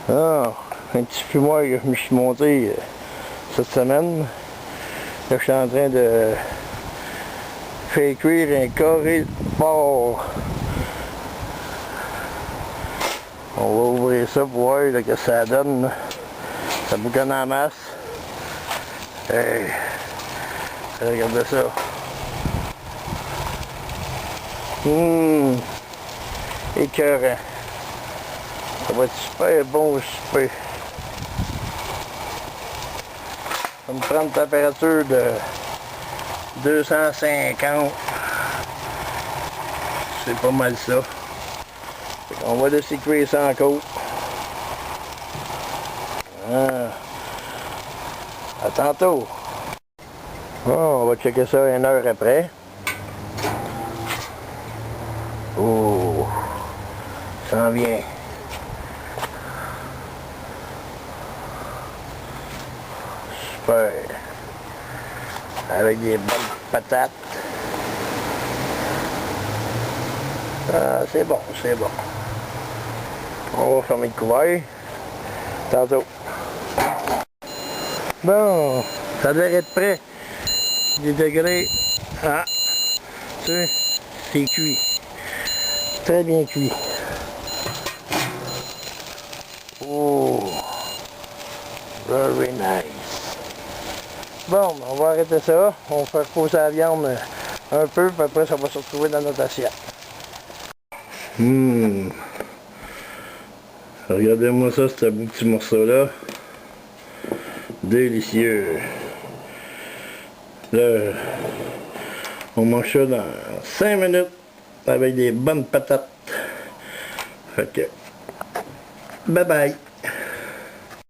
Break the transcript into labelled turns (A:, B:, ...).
A: Ah, un petit fumoir que je me suis monté cette semaine. Là, je suis en train de faire cuire un carré de porc. On va ouvrir ça pour voir là, que ça donne. Là. Ça boucanne en masse. Hey, regardez ça. Écœurant. Ça va être super bon super. Ça me prend une température de 250. C'est pas mal ça. On va laisser cuire ça en côte. À tantôt. Bon, on va checker ça 1 heure après. Oh, ça en vient. Super. Avec des bonnes patates. Ah, c'est bon, c'est bon. On va fermer le couvert. Tantôt. Bon, ça devrait être prêt. Les degrés. Ah, tu sais, c'est cuit. Très bien cuit. Oh, very nice. Bon, on va arrêter ça. On va faire reposer la viande un peu, puis après ça va se retrouver dans notre assiette. Regardez-moi ça, ce beau petit morceau-là. Délicieux. Là, on mange ça dans 5 minutes avec des bonnes patates. Fait que, bye bye.